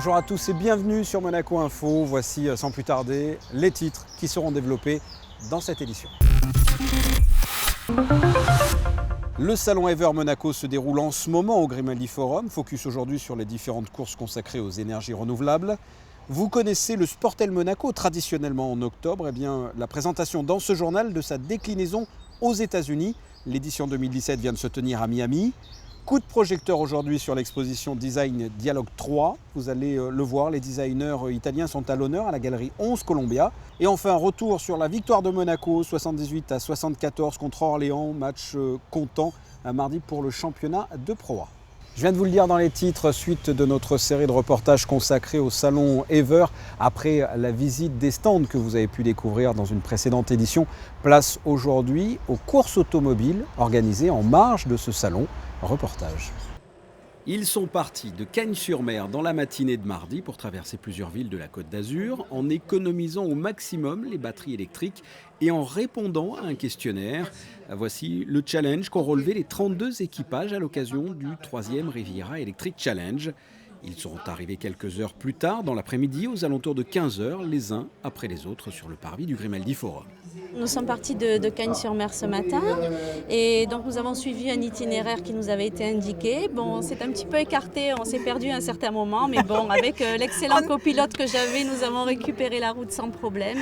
Bonjour à tous et bienvenue sur Monaco Info. Voici sans plus tarder les titres qui seront développés dans cette édition. Le salon Ever Monaco se déroule en ce moment au Grimaldi Forum. Focus aujourd'hui sur les différentes courses consacrées aux énergies renouvelables. Vous connaissez le Sportel Monaco, traditionnellement en octobre. Eh bien, la présentation dans ce journal de sa déclinaison aux États-Unis. L'édition 2017 vient de se tenir à Miami. Coup de projecteur aujourd'hui sur l'exposition Design Dialogue 3. Vous allez le voir, les designers italiens sont à l'honneur à la galerie 11 Columbia. Et enfin, retour sur la victoire de Monaco, 78-74 contre Orléans. Match comptant un mardi pour le championnat de Pro A. Je viens de vous le dire dans les titres, suite de notre série de reportages consacrés au salon Ever. Après la visite des stands que vous avez pu découvrir dans une précédente édition, place aujourd'hui aux courses automobiles organisées en marge de ce salon. Reportage. Ils sont partis de Cagnes-sur-Mer dans la matinée de mardi pour traverser plusieurs villes de la Côte d'Azur en économisant au maximum les batteries électriques et en répondant à un questionnaire. Voici le challenge qu'ont relevé les 32 équipages à l'occasion du 3e Riviera Electric Challenge. Ils seront arrivés quelques heures plus tard dans l'après-midi aux alentours de 15h, les uns après les autres sur le parvis du Grimaldi Forum. Nous sommes partis de Cagnes-sur-Mer ce matin et donc nous avons suivi un itinéraire qui nous avait été indiqué. Bon, c'est un petit peu écarté, on s'est perdu à un certain moment, mais bon, avec l'excellent copilote que j'avais, nous avons récupéré la route sans problème.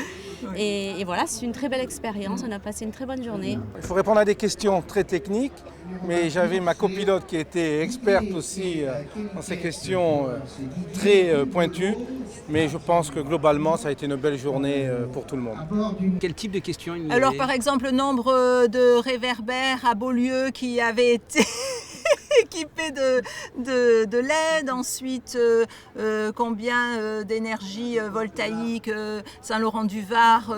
Et voilà, c'est une très belle expérience, on a passé une très bonne journée. Il faut répondre à des questions très techniques, mais j'avais ma copilote qui était experte aussi dans ces questions très pointues. Mais je pense que globalement, ça a été une belle journée pour tout le monde. Quel type de questions il y Alors avait ? par exemple, le nombre de réverbères à Beaulieu qui avaient été équipés de LED, ensuite combien d'énergie voltaïque Saint-Laurent-du-Var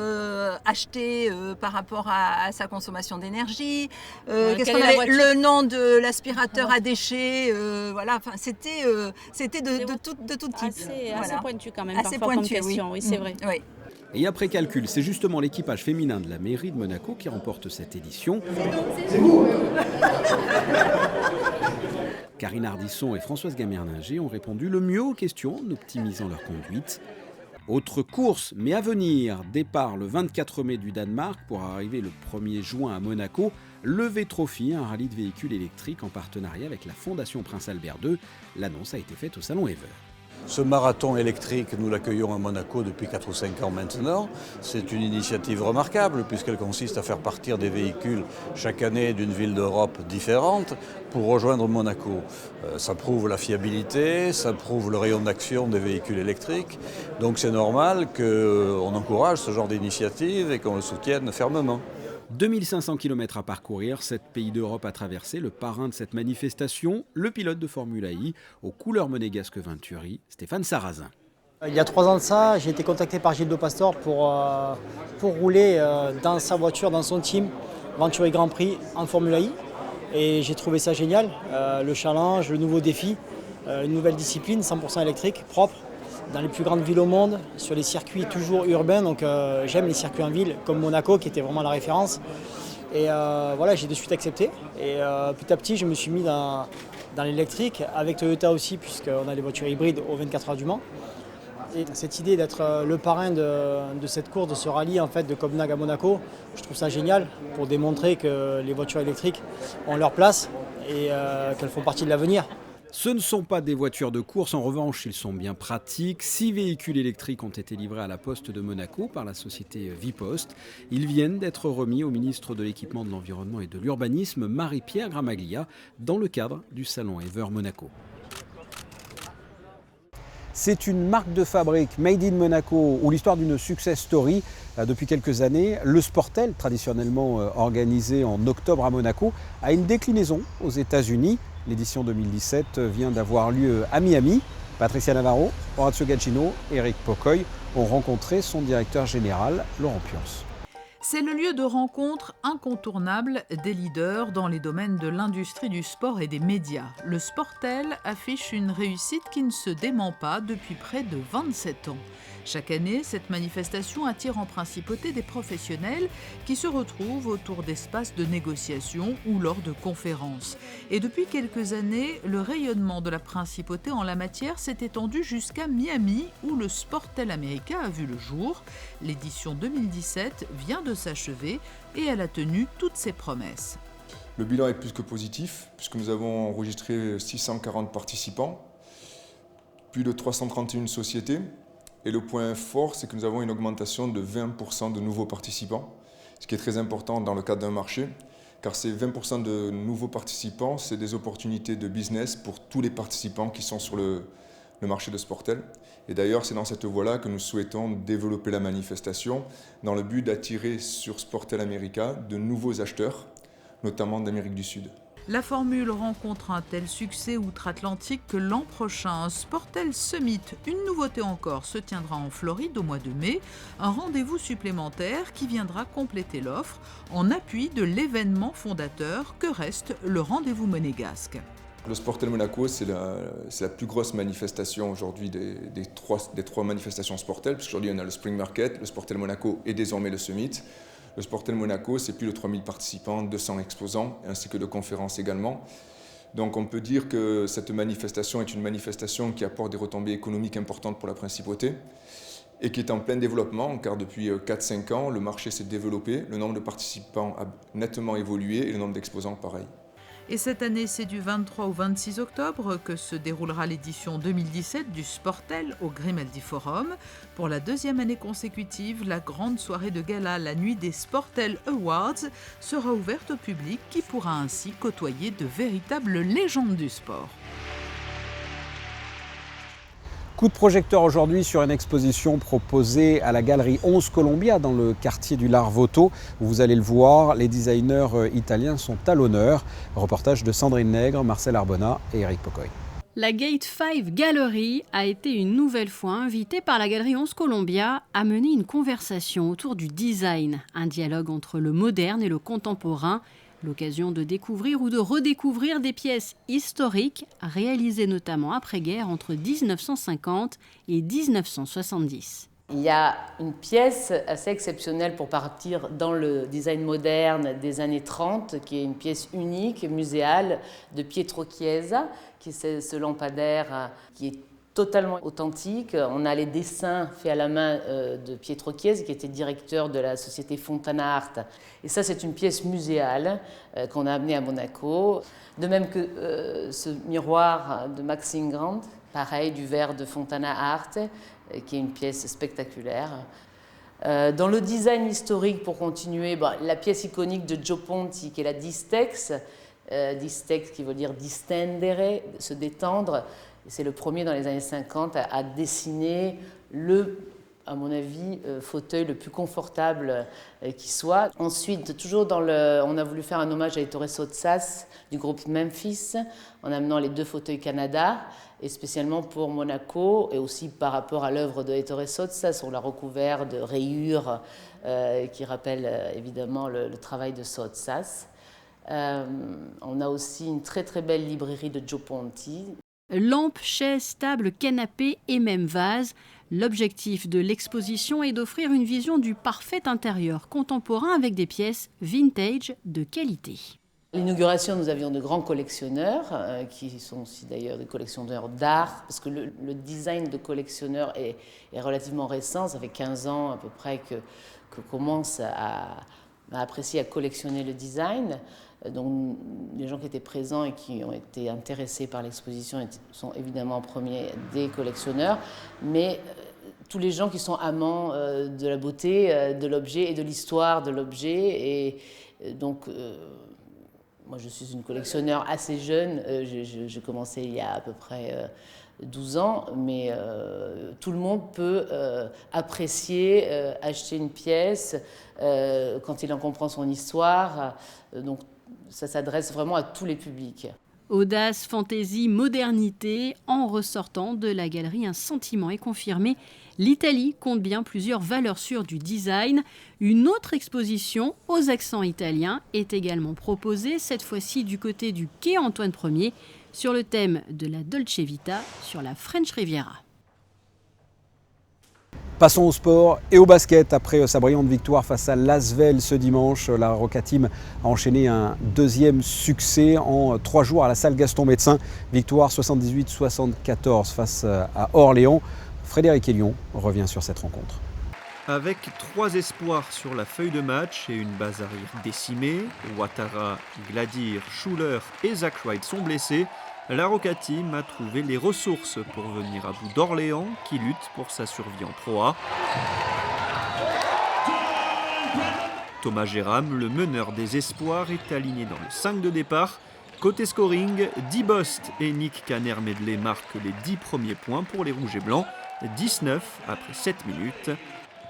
acheté par rapport à sa consommation d'énergie, qu'est-ce qu'on avait, le nom de l'aspirateur à déchets, voilà, enfin c'était de tout type. Assez pointu quand même, assez parfois pointu, comme question, oui c'est vrai. Oui. Et après calcul, c'est justement l'équipage féminin de la mairie de Monaco qui remporte cette édition. C'est vous. Karine Ardisson et Françoise Gamerninger ont répondu le mieux aux questions en optimisant leur conduite. Autre course, mais à venir, départ le 24 mai du Danemark pour arriver le 1er juin à Monaco, le V-Trophy, un rallye de véhicules électriques en partenariat avec la Fondation Prince Albert II. L'annonce a été faite au salon Ever. Ce marathon électrique, nous l'accueillons à Monaco depuis 4 ou 5 ans maintenant. C'est une initiative remarquable puisqu'elle consiste à faire partir des véhicules chaque année d'une ville d'Europe différente pour rejoindre Monaco. Ça prouve la fiabilité, ça prouve le rayon d'action des véhicules électriques. Donc c'est normal qu'on encourage ce genre d'initiative et qu'on le soutienne fermement. 2500 km à parcourir, 7 pays d'Europe à traverser. Le parrain de cette manifestation, le pilote de Formula I, aux couleurs monégasques Venturi, Stéphane Sarrazin. Il y a 3 ans de ça, j'ai été contacté par Gilles de Pastor pour rouler dans sa voiture, dans son team, Venturi Grand Prix en Formula I. Et j'ai trouvé ça génial, le challenge, le nouveau défi, une nouvelle discipline 100% électrique, propre, dans les plus grandes villes au monde, sur les circuits toujours urbains. Donc j'aime les circuits en ville, comme Monaco qui était vraiment la référence. Et voilà, j'ai de suite accepté. Et petit à petit, je me suis mis dans l'électrique, avec Toyota aussi, puisqu'on a des voitures hybrides aux 24 heures du Mans. Et cette idée d'être le parrain de cette course, de ce rallye en fait, de Copenhague à Monaco, je trouve ça génial pour démontrer que les voitures électriques ont leur place et qu'elles font partie de l'avenir. Ce ne sont pas des voitures de course, en revanche, ils sont bien pratiques. 6 véhicules électriques ont été livrés à la Poste de Monaco par la société Vipost. Ils viennent d'être remis au ministre de l'Équipement, de l'Environnement et de l'Urbanisme, Marie-Pierre Gramaglia, dans le cadre du salon Ever Monaco. C'est une marque de fabrique Made in Monaco ou l'histoire d'une success story depuis quelques années. Le Sportel, traditionnellement organisé en octobre à Monaco, a une déclinaison aux États-Unis. L'édition 2017 vient d'avoir lieu à Miami. Patricia Navarro, Horacio Gacino et Eric Pocoy ont rencontré son directeur général, Laurent Pions. C'est le lieu de rencontre incontournable des leaders dans les domaines de l'industrie du sport et des médias. Le Sportel affiche une réussite qui ne se dément pas depuis près de 27 ans. Chaque année, cette manifestation attire en principauté des professionnels qui se retrouvent autour d'espaces de négociation ou lors de conférences. Et depuis quelques années, le rayonnement de la principauté en la matière s'est étendu jusqu'à Miami, où le Sportel America a vu le jour. L'édition 2017 vient de s'achever et elle a tenu toutes ses promesses. Le bilan est plus que positif, puisque nous avons enregistré 640 participants, plus de 331 sociétés. Et le point fort, c'est que nous avons une augmentation de 20% de nouveaux participants, ce qui est très important dans le cadre d'un marché, car ces 20% de nouveaux participants, c'est des opportunités de business pour tous les participants qui sont sur le marché de Sportel. Et d'ailleurs, c'est dans cette voie-là que nous souhaitons développer la manifestation, dans le but d'attirer sur Sportel America de nouveaux acheteurs, notamment d'Amérique du Sud. La formule rencontre un tel succès outre-Atlantique que l'an prochain, un Sportel Summit, une nouveauté encore, se tiendra en Floride au mois de mai, un rendez-vous supplémentaire qui viendra compléter l'offre en appui de l'événement fondateur que reste le rendez-vous monégasque. Le Sportel Monaco, c'est la plus grosse manifestation aujourd'hui des trois manifestations Sportel, puisqu'aujourd'hui on a le Spring Market, le Sportel Monaco et désormais le Summit. Le Sportel Monaco, c'est plus de 3000 participants, 200 exposants, ainsi que de conférences également. Donc on peut dire que cette manifestation est une manifestation qui apporte des retombées économiques importantes pour la principauté et qui est en plein développement, car depuis 4-5 ans, le marché s'est développé, le nombre de participants a nettement évolué et le nombre d'exposants pareil. Et cette année, c'est du 23 au 26 octobre que se déroulera l'édition 2017 du Sportel au Grimaldi Forum. Pour la deuxième année consécutive, la grande soirée de gala, la nuit des Sportel Awards, sera ouverte au public qui pourra ainsi côtoyer de véritables légendes du sport. Coup de projecteur aujourd'hui sur une exposition proposée à la galerie 11 Colombia dans le quartier du Larvotto. Vous allez le voir, les designers italiens sont à l'honneur. Reportage de Sandrine Nègre, Marcel Arbona et Eric Pocoy. La Gate 5 Gallery a été une nouvelle fois invitée par la galerie 11 Colombia à mener une conversation autour du design, un dialogue entre le moderne et le contemporain. L'occasion de découvrir ou de redécouvrir des pièces historiques réalisées notamment après-guerre entre 1950 et 1970. Il y a une pièce assez exceptionnelle pour partir dans le design moderne des années 30, qui est une pièce unique, muséale, de Pietro Chiesa, qui est ce lampadaire qui est totalement authentique. On a les dessins faits à la main de Pietro Chiesa, qui était directeur de la société Fontana Art. Et ça, c'est une pièce muséale qu'on a amenée à Monaco. De même que ce miroir de Max Ingrand, pareil, du verre de Fontana Art, qui est une pièce spectaculaire. Dans le design historique, pour continuer, la pièce iconique de Gio Ponti, qui est la Distex, Distex qui veut dire distendere, se détendre. C'est le premier dans les années 50 à dessiner à mon avis, fauteuil le plus confortable qui soit. Ensuite, toujours on a voulu faire un hommage à Ettore Sottsass du groupe Memphis, en amenant les 2 fauteuils Canada, et spécialement pour Monaco, et aussi par rapport à l'œuvre de Ettore Sottsass, on l'a recouvert de rayures qui rappellent évidemment le travail de Sottsass. On a aussi une très très belle librairie de Gio Ponti. Lampes, chaises, tables, canapés et même vases. L'objectif de l'exposition est d'offrir une vision du parfait intérieur contemporain avec des pièces vintage de qualité. À l'inauguration, nous avions de grands collectionneurs, qui sont aussi d'ailleurs des collectionneurs d'art, parce que le design de collectionneur est relativement récent, ça fait 15 ans à peu près que commence à apprécier, à collectionner le design. Donc, les gens qui étaient présents et qui ont été intéressés par l'exposition sont évidemment en premier des collectionneurs, mais tous les gens qui sont amants de la beauté de l'objet et de l'histoire de l'objet. Et donc, moi je suis une collectionneur assez jeune, j'ai commencé il y a à peu près 12 ans, mais tout le monde peut apprécier, acheter une pièce quand il en comprend son histoire. Donc, ça s'adresse vraiment à tous les publics. Audace, fantaisie, modernité, en ressortant de la galerie, un sentiment est confirmé. L'Italie compte bien plusieurs valeurs sûres du design. Une autre exposition aux accents italiens est également proposée, cette fois-ci du côté du quai Antoine Ier, sur le thème de la Dolce Vita sur la French Riviera. Passons au sport et au basket. Après sa brillante victoire face à l'Asvel ce dimanche, la Rocca Team a enchaîné un deuxième succès en 3 jours à la salle Gaston Médecin. Victoire 78-74 face à Orléans. Frédéric Hélion revient sur cette rencontre. Avec 3 espoirs sur la feuille de match et une base arrière décimée, Ouattara, Gladir, Schuller et Zach Wright sont blessés. La Rocca Team a trouvé les ressources pour venir à bout d'Orléans qui lutte pour sa survie en Pro A. Thomas Géram, le meneur des espoirs, est aligné dans le 5 de départ. Côté scoring, Dibost et Nick Caner-Medley marquent les 10 premiers points pour les Rouges et Blancs, 19 après 7 minutes.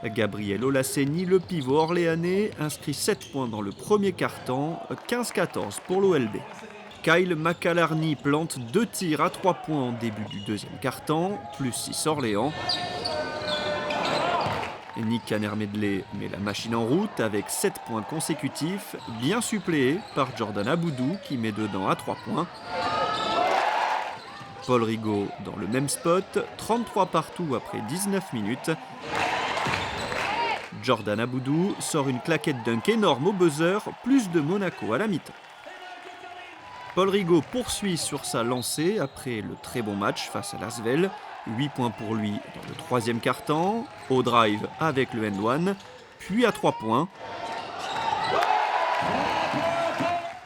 Gabriel Olaseni, le pivot orléanais, inscrit 7 points dans le premier quart-temps, 15-14 pour l'OLB. Kyle McAlarney plante 2 tirs à 3 points en début du deuxième quart-temps, plus 6 Orléans. Nick Caner-Medley met la machine en route avec 7 points consécutifs, bien suppléés par Jordan Aboudou qui met dedans à 3 points. Paul Rigaud dans le même spot, 33 partout après 19 minutes. Jordan Aboudou sort une claquette dunk énorme au buzzer, plus de Monaco à la mi-temps. Paul Rigaud poursuit sur sa lancée après le très bon match face à l'Asvel. 8 points pour lui dans le troisième quart-temps, au drive avec le end-one, puis à 3 points.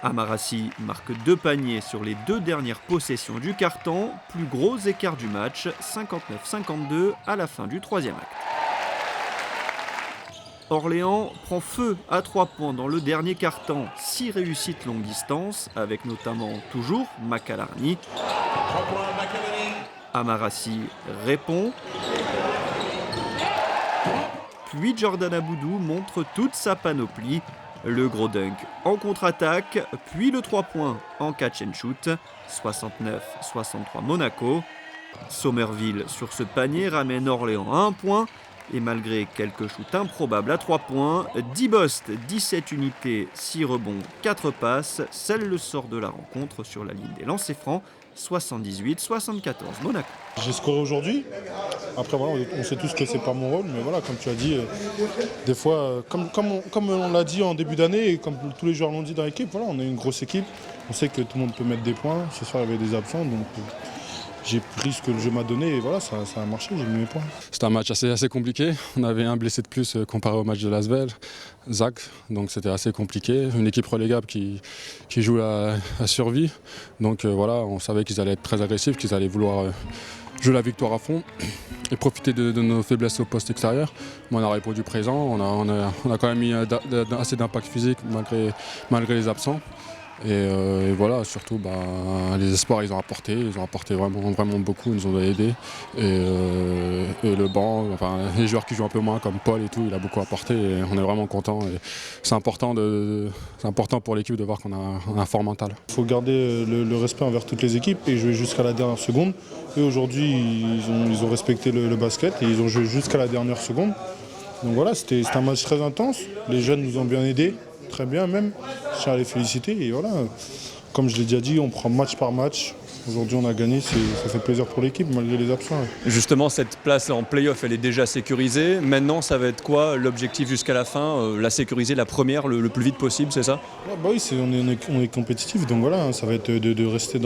Amarassi marque 2 paniers sur les 2 dernières possessions du carton, plus gros écart du match, 59-52 à la fin du troisième acte. Orléans prend feu à 3 points dans le dernier quart-temps, 6 réussites longue distance, avec notamment toujours McAlarney. Amarassi répond. Puis Jordan Aboudou montre toute sa panoplie. Le gros dunk en contre-attaque, puis le 3 points en catch and shoot, 69-63 Monaco. Somerville sur ce panier ramène Orléans à 1 point. Et malgré quelques shoots improbables à 3 points, Dibost, 17 unités, 6 rebonds, 4 passes, scelle le sort de la rencontre sur la ligne des lancers francs, 78-74 Monaco. J'ai scoré aujourd'hui. Après voilà, on sait tous que c'est pas mon rôle, mais voilà, comme tu as dit, des fois, comme on l'a dit en début d'année et comme tous les joueurs l'ont dit dans l'équipe, voilà, on est une grosse équipe. On sait que tout le monde peut mettre des points. Ce soir, il y avait des absents, donc j'ai pris ce que le jeu m'a donné et voilà, ça a marché, j'ai mis mes points. C'était un match assez compliqué. On avait un blessé de plus comparé au match de l'Asvel, Zach, donc c'était assez compliqué. Une équipe relégable qui joue la survie. Donc voilà, on savait qu'ils allaient être très agressifs, qu'ils allaient vouloir jouer la victoire à fond et profiter de nos faiblesses au poste extérieur. Mais on a répondu présent, on a quand même mis assez d'impact physique malgré les absents. Et voilà, surtout les espoirs ils ont apporté vraiment beaucoup, ils nous ont aidés. Et le banc, enfin, les joueurs qui jouent un peu moins comme Paul et tout, il a beaucoup apporté et on est vraiment contents. C'est important pour l'équipe de voir qu'on a un fort mental. Il faut garder le respect envers toutes les équipes et jouer jusqu'à la dernière seconde. Et aujourd'hui, ils ont respecté le basket et ils ont joué jusqu'à la dernière seconde. Donc voilà, c'était un match très intense. Les jeunes nous ont bien aidés. Très bien même, je tiens à les féliciter et voilà, comme je l'ai déjà dit, on prend match par match. Aujourd'hui on a gagné, ça fait plaisir pour l'équipe malgré les absents. Justement cette place en play-off elle est déjà sécurisée, maintenant ça va être quoi l'objectif jusqu'à la fin, la sécuriser, la première le plus vite possible, c'est ça? Oui, on est compétitif donc voilà, ça va être de rester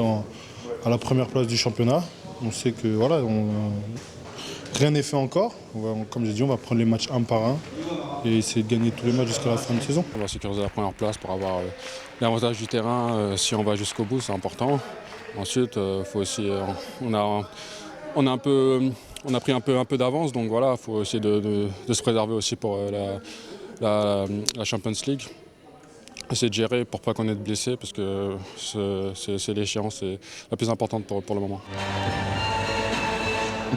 à la première place du championnat. On sait que voilà, rien n'est fait encore, comme j'ai dit on va prendre les matchs un par un. Et essayer de gagner tous les matchs jusqu'à la fin de saison. On va sécuriser la première place pour avoir l'avantage du terrain. Si on va jusqu'au bout, c'est important. Ensuite, faut aussi, on a pris un peu d'avance, donc voilà, il faut essayer de se préserver aussi pour la Champions League. Essayer de gérer pour pas qu'on ait de blessés, parce que c'est l'échéance la plus importante pour le moment.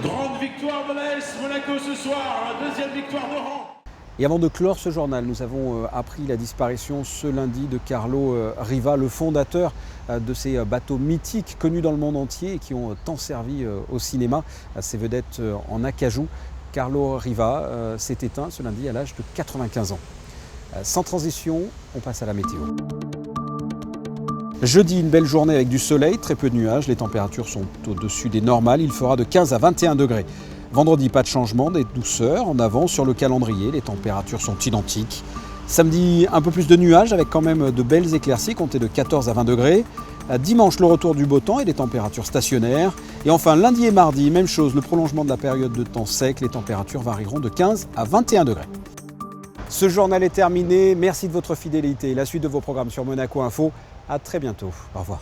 Grande victoire de l'AS Monaco ce soir, deuxième victoire de rang. Et avant de clore ce journal, nous avons appris la disparition ce lundi de Carlo Riva, le fondateur de ces bateaux mythiques connus dans le monde entier et qui ont tant servi au cinéma, à ces vedettes en acajou. Carlo Riva s'est éteint ce lundi à l'âge de 95 ans. Sans transition, on passe à la météo. Jeudi, une belle journée avec du soleil, très peu de nuages, les températures sont au-dessus des normales, il fera de 15 à 21 degrés. Vendredi, pas de changement, des douceurs en avance sur le calendrier, les températures sont identiques. Samedi, un peu plus de nuages avec quand même de belles éclaircies, comptées de 14 à 20 degrés. Dimanche, le retour du beau temps et des températures stationnaires. Et enfin, lundi et mardi, même chose, le prolongement de la période de temps sec, les températures varieront de 15 à 21 degrés. Ce journal est terminé, merci de votre fidélité. La suite de vos programmes sur Monaco Info, à très bientôt. Au revoir.